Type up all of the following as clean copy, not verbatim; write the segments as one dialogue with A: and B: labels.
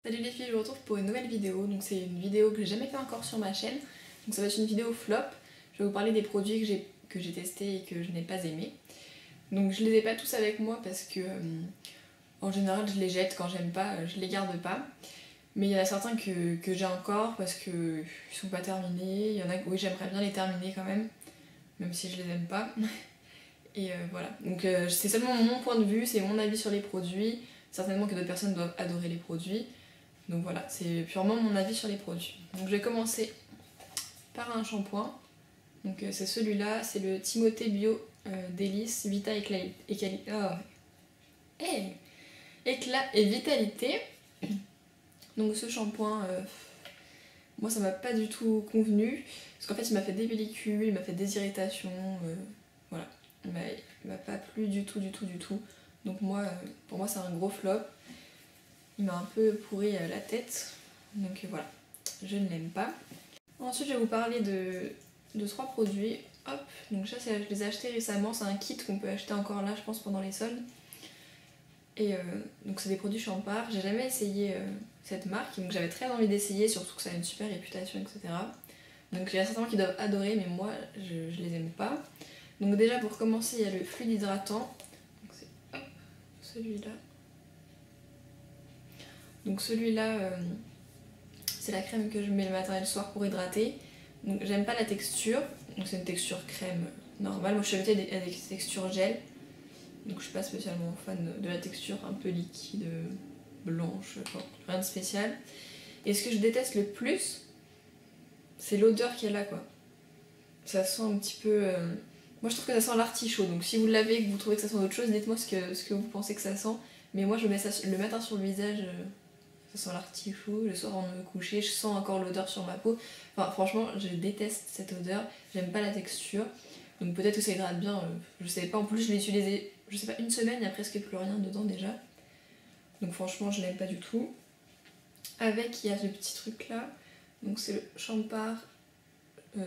A: Salut les filles, je vous retrouve pour une nouvelle vidéo. Donc c'est une vidéo que j'ai jamais fait encore sur ma chaîne. Donc ça va être une vidéo flop. Je vais vous parler des produits que j'ai testés et que je n'ai pas aimés. Donc je les ai pas tous avec moi parce que en général je les jette quand j'aime pas, je les garde pas. Mais il y en a certains que j'ai encore parce que ils sont pas terminés. Il y en a que oui, j'aimerais bien les terminer quand même si je les aime pas. Et voilà. Donc c'est seulement mon point de vue, c'est mon avis sur les produits. Certainement que d'autres personnes doivent adorer les produits. Donc voilà, c'est purement mon avis sur les produits. Donc je vais commencer par un shampoing. Donc c'est celui-là, c'est le Timothée Bio Délice Vita Éclat et Vitalité. Donc ce shampoing, moi ça m'a pas du tout convenu. Parce qu'en fait il m'a fait des pellicules, il m'a fait des irritations. Voilà, il m'a pas plu du tout. Donc moi, pour moi c'est un gros flop. Il m'a un peu pourri la tête, donc voilà, je ne l'aime pas. Ensuite, je vais vous parler de 3 produits. Hop, donc ça, je les ai achetés récemment, c'est un kit qu'on peut acheter encore là, je pense, pendant les soldes. Et donc c'est des produits Champard, j'ai jamais essayé cette marque, donc j'avais très envie d'essayer, surtout que ça a une super réputation, etc. Donc il y a certains qui doivent adorer, mais moi, je les aime pas. Donc déjà, pour commencer, il y a le fluide hydratant. Donc c'est hop, celui-là. Donc celui-là, c'est la crème que je mets le matin et le soir pour hydrater. Donc j'aime pas la texture, donc c'est une texture crème normale. Moi je suis habituée à des textures gel, donc je suis pas spécialement fan de la texture un peu liquide, blanche, enfin, rien de spécial. Et ce que je déteste le plus, c'est l'odeur qu'il y a là quoi. Ça sent un petit peu... Moi je trouve que ça sent l'artichaut, donc si vous l'avez et que vous trouvez que ça sent autre chose, dites-moi ce que vous pensez que ça sent. Mais moi je mets ça le matin sur le visage, ça sent l'artichaut, le soir avant de me coucher, je sens encore l'odeur sur ma peau. Enfin franchement je déteste cette odeur, j'aime pas la texture. Donc peut-être que ça hydrate bien, je sais pas. En plus je l'ai utilisé, je sais pas, une semaine, il y a presque plus rien dedans déjà. Donc franchement je l'aime pas du tout. Avec il y a ce petit truc là, donc c'est le Champard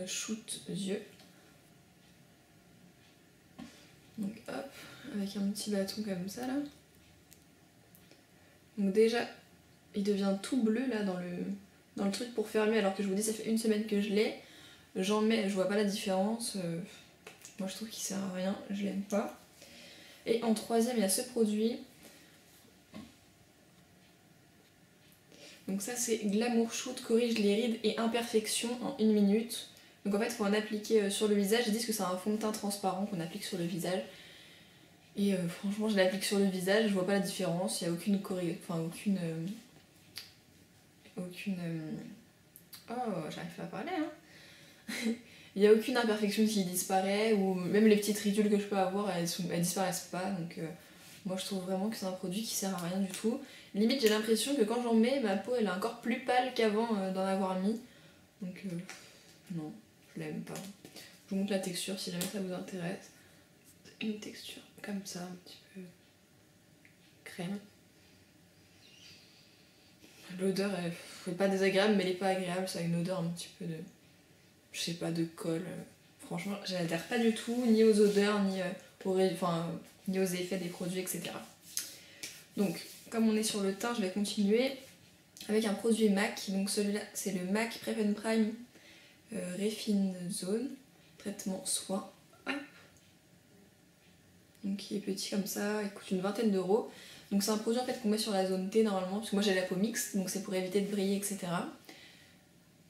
A: Shoot Yeux. Donc hop, avec un petit bâton comme ça là. Donc déjà il devient tout bleu là dans le truc pour fermer, alors que je vous dis ça fait une semaine que je l'ai. J'en mets, je vois pas la différence. Moi je trouve qu'il sert à rien, je l'aime pas. Et en troisième il y a ce produit. Donc ça c'est Glamour Shoot, corrige les rides et imperfections en 1 minute. Donc en fait il faut en appliquer sur le visage. Ils disent que c'est un fond de teint transparent qu'on applique sur le visage. Et franchement je l'applique sur le visage, je vois pas la différence, il n'y a aucune oh j'arrive pas à parler hein. Il n'y a aucune imperfection qui disparaît, ou même les petites ridules que je peux avoir, elles disparaissent pas. Donc moi je trouve vraiment que c'est un produit qui sert à rien du tout. Limite j'ai l'impression que quand j'en mets, ma peau elle est encore plus pâle qu'avant d'en avoir mis. Donc non, je l'aime pas. Je vous montre la texture si jamais ça vous intéresse. C'est une texture comme ça, un petit peu crème. L'odeur elle est pas désagréable, mais elle est pas agréable, ça a une odeur un petit peu de... je sais pas, de colle. Franchement, j'adhère pas du tout, ni aux odeurs, ni aux effets des produits, etc. Donc, comme on est sur le teint, je vais continuer avec un produit MAC. Donc celui-là, c'est le MAC Prep and Prime Refine Zone, traitement soin. Hop. Donc il est petit comme ça, il coûte une vingtaine d'euros. Donc c'est un produit en fait qu'on met sur la zone T normalement, parce que moi j'ai la peau mixte, donc c'est pour éviter de briller, etc.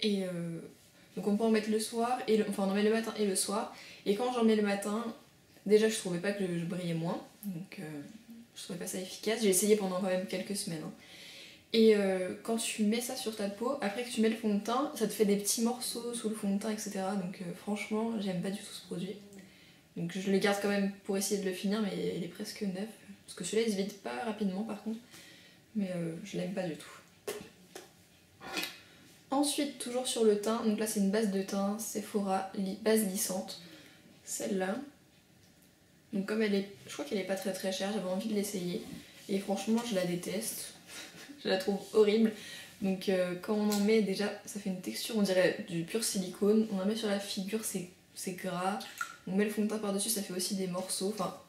A: Et donc on peut en mettre le soir, enfin on en met le matin et le soir. Et quand j'en mets le matin, déjà je trouvais pas que je brillais moins, donc je trouvais pas ça efficace. J'ai essayé pendant quand même quelques semaines. Hein. Et quand tu mets ça sur ta peau, après que tu mets le fond de teint, ça te fait des petits morceaux sous le fond de teint, etc. Donc franchement, j'aime pas du tout ce produit. Donc je le garde quand même pour essayer de le finir, mais il est presque neuf. Parce que celui-là il se vide pas rapidement par contre. Mais je l'aime pas du tout. Ensuite, toujours sur le teint, donc là c'est une base de teint Sephora base lissante, celle-là. Donc comme elle est, je crois qu'elle est pas très très chère, j'avais envie de l'essayer. Et franchement je la déteste, je la trouve horrible. Donc quand on en met déjà, ça fait une texture, on dirait du pur silicone. On en met sur la figure, c'est gras. On met le fond de teint par-dessus, ça fait aussi des morceaux. Enfin,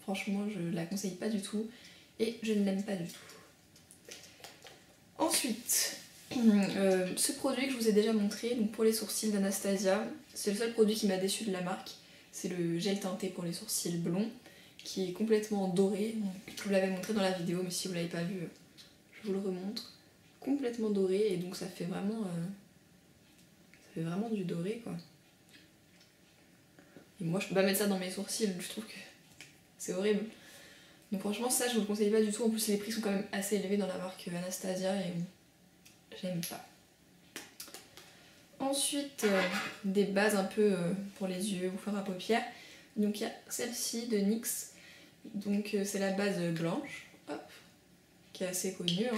A: franchement je la conseille pas du tout. Et je ne l'aime pas du tout. Ensuite, ce produit que je vous ai déjà montré, donc pour les sourcils d'Anastasia, c'est le seul produit qui m'a déçu de la marque. C'est le gel teinté pour les sourcils blonds, qui est complètement doré. Donc, je vous l'avais montré dans la vidéo, mais si vous l'avez pas vu, je vous le remontre. Complètement doré, et donc ça fait vraiment du doré, quoi. Et moi, je peux pas mettre ça dans mes sourcils, je trouve que c'est horrible. Donc franchement, ça, je vous le conseille pas du tout. En plus, les prix sont quand même assez élevés dans la marque Anastasia, et j'aime pas. Ensuite, des bases un peu pour les yeux ou fard à paupières. Donc il y a celle-ci de NYX. Donc c'est la base blanche, hop, qui est assez connue. Hein.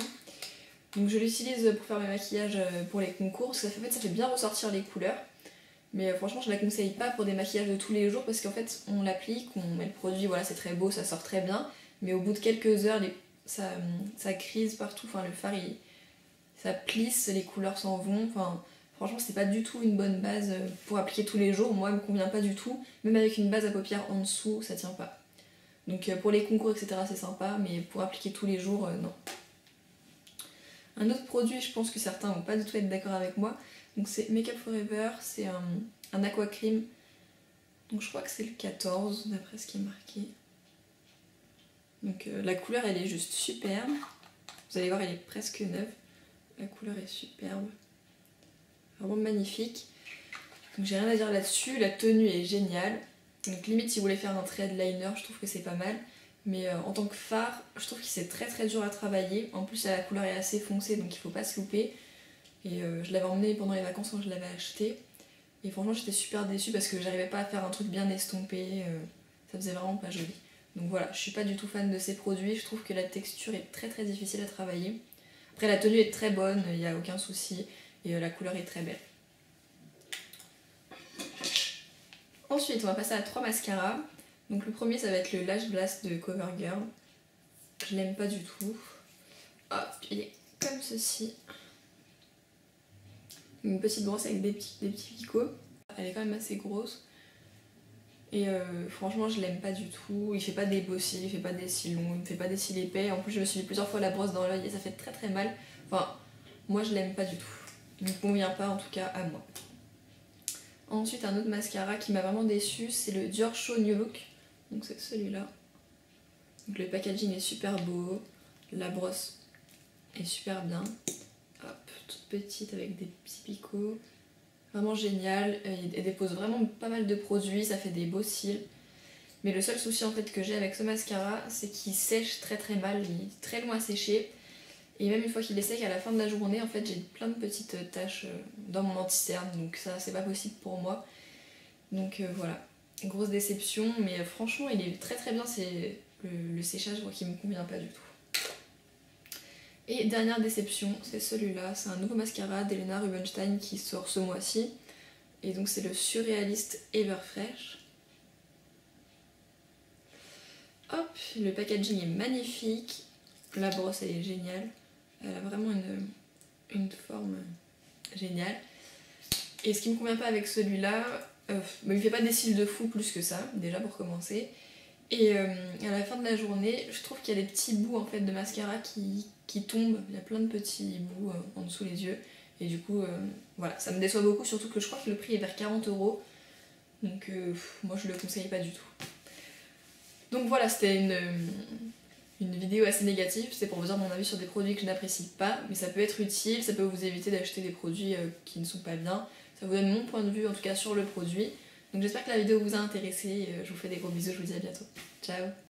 A: Donc je l'utilise pour faire mes maquillages pour les concours. Ça fait bien ressortir les couleurs. Mais franchement, je la conseille pas pour des maquillages de tous les jours parce qu'en fait, on l'applique, on met le produit, voilà, c'est très beau, ça sort très bien. Mais au bout de quelques heures, ça crise partout. Enfin, le fard, ça plisse, les couleurs s'en vont. Enfin, franchement, c'est pas du tout une bonne base pour appliquer tous les jours. Moi, elle me convient pas du tout. Même avec une base à paupières en dessous, ça tient pas. Donc pour les concours, etc., c'est sympa, mais pour appliquer tous les jours, non. Un autre produit, je pense que certains vont pas du tout être d'accord avec moi. Donc c'est Make Up Forever, c'est un aqua cream. Donc je crois que c'est le 14, d'après ce qui est marqué. Donc la couleur, elle est juste superbe. Vous allez voir, elle est presque neuve. La couleur est superbe. Vraiment magnifique. Donc j'ai rien à dire là-dessus. La tenue est géniale. Donc limite, si vous voulez faire un trait de liner, je trouve que c'est pas mal. Mais en tant que fard, je trouve que c'est très très dur à travailler. En plus, la couleur est assez foncée, donc il faut pas se louper. Et je l'avais emmené pendant les vacances quand je l'avais acheté. Et franchement, j'étais super déçue parce que j'arrivais pas à faire un truc bien estompé. Ça faisait vraiment pas joli. Donc voilà, je suis pas du tout fan de ces produits. Je trouve que la texture est très très difficile à travailler. Après, la tenue est très bonne, il n'y a aucun souci. Et la couleur est très belle. Ensuite, on va passer à 3 mascaras. Donc le premier, ça va être le Lash Blast de CoverGirl. Je l'aime pas du tout. Hop, il est comme ceci. Une petite brosse avec des petits picots. Elle est quand même assez grosse. Et franchement, je l'aime pas du tout. Il fait pas des beaux cils, il fait pas des cils longs, il me fait pas des cils épais. En plus, je me suis mis plusieurs fois la brosse dans l'œil et ça fait très très mal. Enfin, moi je l'aime pas du tout. Il me convient pas en tout cas à moi. Ensuite, un autre mascara qui m'a vraiment déçue, c'est le Dior Show New Look. Donc c'est celui-là. Donc le packaging est super beau, la brosse est super bien. Hop, toute petite avec des petits picots. Vraiment génial, elle dépose vraiment pas mal de produits, ça fait des beaux cils. Mais le seul souci en fait que j'ai avec ce mascara, c'est qu'il sèche très très mal, il est très long à sécher. Et même une fois qu'il est sec, à la fin de la journée, en fait, j'ai plein de petites taches dans mon anti-cerne, donc ça, c'est pas possible pour moi. Donc voilà, grosse déception, mais franchement, il est très très bien, c'est le séchage qui me convient pas du tout. Et dernière déception, c'est celui-là, c'est un nouveau mascara d'Helena Rubinstein qui sort ce mois-ci. Et donc c'est le Surréaliste Everfresh. Hop, le packaging est magnifique, la brosse elle est géniale. Elle a vraiment une forme géniale. Et ce qui me convient pas avec celui-là, il fait pas des cils de fou plus que ça, déjà pour commencer. Et à la fin de la journée, je trouve qu'il y a des petits bouts en fait de mascara qui tombent. Il y a plein de petits bouts en dessous les yeux. Et du coup, voilà, ça me déçoit beaucoup, surtout que je crois que le prix est vers 40 €. Donc moi je le conseille pas du tout. Donc voilà, c'était une vidéo assez négative, c'est pour vous dire mon avis sur des produits que je n'apprécie pas, mais ça peut être utile, ça peut vous éviter d'acheter des produits qui ne sont pas bien. Ça vous donne mon point de vue en tout cas sur le produit. Donc j'espère que la vidéo vous a intéressé, je vous fais des gros bisous, je vous dis à bientôt. Ciao!